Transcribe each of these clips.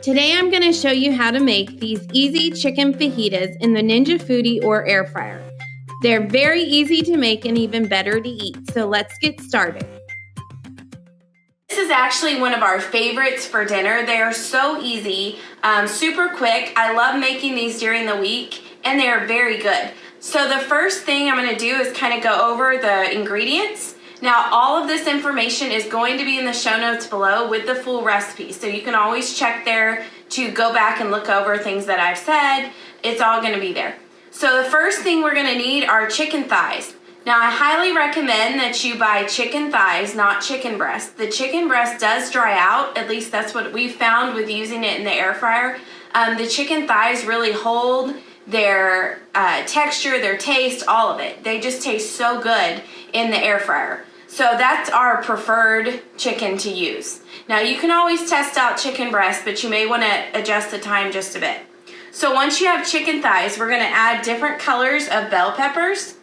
Today I'm going to show you how to make these easy chicken fajitas in the Ninja Foodi or Air Fryer. They're very easy to make and even better to eat, so let's get started. This is actually one of our favorites for dinner. They are so easy, super quick. I love making these during the week and they are very good. So the first thing I'm going to do is kind of go over the ingredients. Now, all of this information is going to be in the show notes below with the full recipe. So you can always check there to go back and look over things that I've said. It's all going to be there. So the first thing we're going to need are chicken thighs. Now, I highly recommend that you buy chicken thighs, not chicken breast. The chicken breast does dry out. At least that's what we found with using it in the air fryer. The chicken thighs really hold their texture, their taste, all of it. They just taste so good in the air fryer. So that's our preferred chicken to use. Now you can always test out chicken breast, but you may want to adjust the time just a bit. So once you have chicken thighs, we're going to add different colors of bell peppers,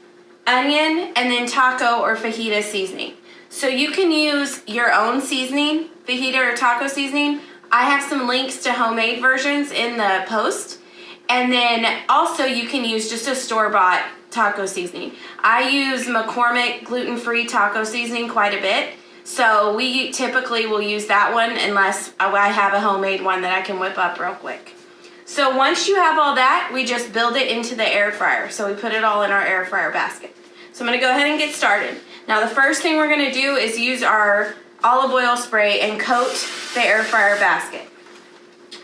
onion, and then taco or fajita seasoning. So you can use your own seasoning, fajita or taco seasoning. I have some links to homemade versions in the post. And then also you can use just a store-bought taco seasoning. I use McCormick gluten-free taco seasoning quite a bit. So we typically will use that one unless I have a homemade one that I can whip up real quick. So once you have all that, we just build it into the air fryer. So we put it all in our air fryer basket. So I'm going to go ahead and get started. Now the first thing we're going to do is use our olive oil spray and coat the air fryer basket.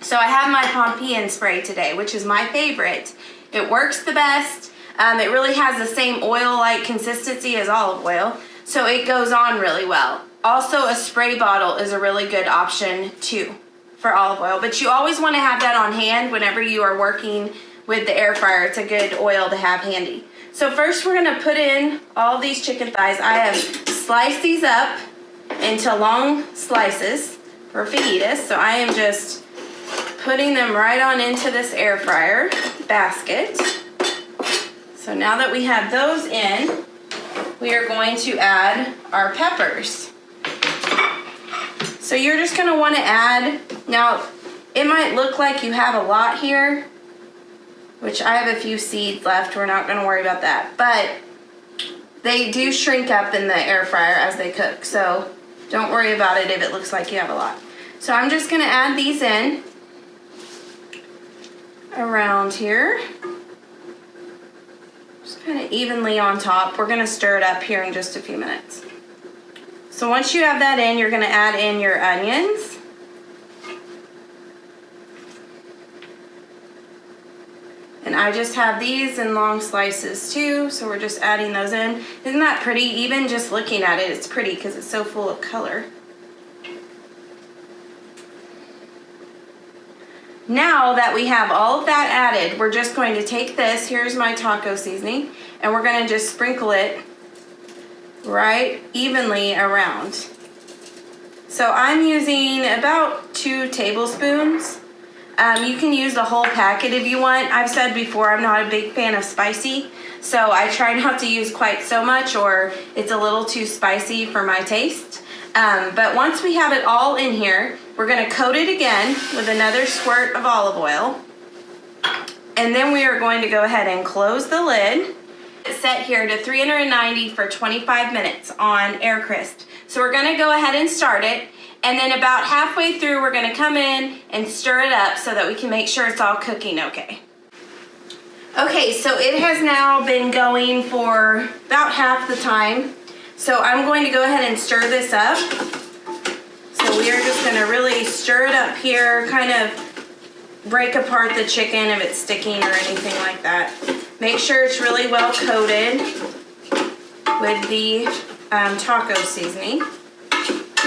So I have my Pompean spray today, which is my favorite. It works the best. It really has the same oil-like consistency as olive oil, so it goes on really well. Also, a spray bottle is a really good option too for olive oil, but you always want to have that on hand whenever you are working with the air fryer. It's a good oil to have handy. So first we're going to put in all these chicken thighs. I have sliced these up into long slices for fajitas, so I am just putting them right on into this air fryer basket. So now that we have those in, we are going to add our peppers. So you're just going to want to add, now it might look like you have a lot here, which I have a few seeds left. We're not going to worry about that. But they do shrink up in the air fryer as they cook. So don't worry about it if it looks like you have a lot. So I'm just going to add these in around here. Just kind of evenly on top. We're going to stir it up here in just a few minutes. So once you have that in, you're going to add in your onions. And I just have these in long slices too, so we're just adding those in. Isn't that pretty? Even just looking at it, it's pretty because it's so full of color. Now that we have all of that added, we're just going to take this, here's my taco seasoning, and we're going to just sprinkle it right evenly around. So I'm using about 2 tablespoons. You can use the whole packet if you want. I've said before I'm not a big fan of spicy, so I try not to use quite so much or it's a little too spicy for my taste. But once we have it all in here, we're going to coat it again with another squirt of olive oil. And then we are going to go ahead and close the lid. It's set here to 390 for 25 minutes on air crisp. So we're going to go ahead and start it. And then about halfway through, we're going to come in and stir it up so that we can make sure it's all cooking okay. Okay, so it has now been going for about half the time. So I'm going to go ahead and stir this up. So we are just going to really stir it up here, kind of break apart the chicken if it's sticking or anything like that. Make sure it's really well coated with the taco seasoning.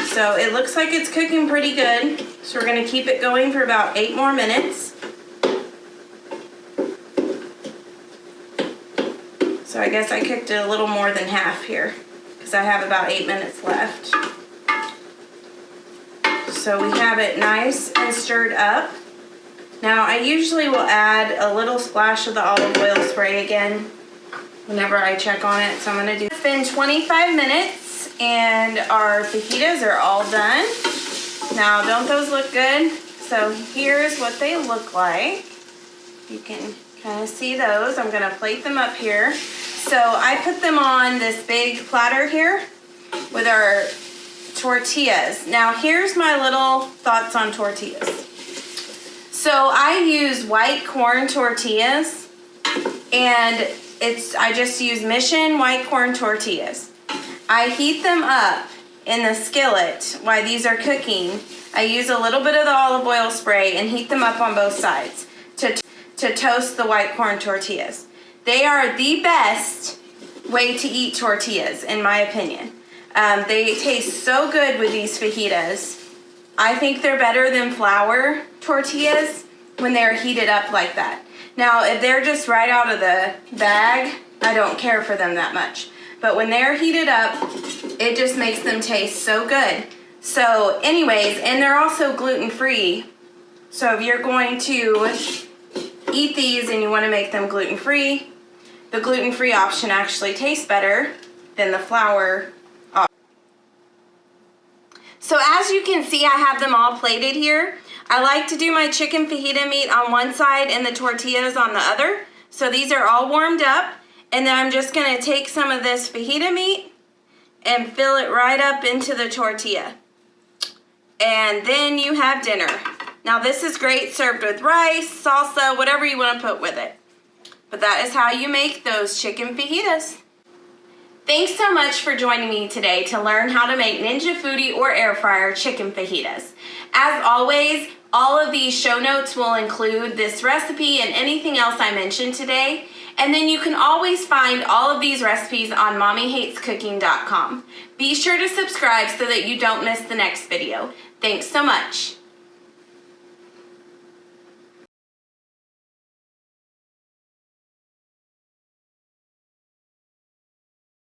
So it looks like it's cooking pretty good. So we're going to keep it going for about 8 more minutes. So I guess I cooked it a little more than half here, because I have about 8 minutes left. So we have it nice and stirred up. Now I usually will add a little splash of the olive oil spray again whenever I check on it. So I'm going to do. It's been 25 minutes and our fajitas are all done. Now don't those look good? So here's what they look like. You can kind of see those. I'm gonna plate them up here. So I put them on this big platter here with our tortillas. Now here's my little thoughts on tortillas. So I use white corn tortillas, and I just use Mission white corn tortillas. I heat them up in the skillet while these are cooking. I use a little bit of the olive oil spray and heat them up on both sides to toast the white corn tortillas. They are the best way to eat tortillas, in my opinion. They taste so good with these fajitas. I think they're better than flour tortillas when they're heated up like that. Now, if they're just right out of the bag, I don't care for them that much. But when they're heated up, it just makes them taste so good. So anyways, and they're also gluten-free. So if you're going to eat these and you want to make them gluten-free, the gluten-free option actually tastes better than the flour option. So as you can see, I have them all plated here. I like to do my chicken fajita meat on one side and the tortillas on the other. So these are all warmed up. And then I'm just gonna take some of this fajita meat and fill it right up into the tortilla. And then you have dinner. Now this is great served with rice, salsa, whatever you wanna put with it. But that is how you make those chicken fajitas. Thanks so much for joining me today to learn how to make Ninja Foodi or Air Fryer Chicken Fajitas. As always, all of these show notes will include this recipe and anything else I mentioned today. And then you can always find all of these recipes on mommyhatescooking.com. Be sure to subscribe so that you don't miss the next video. Thanks so much.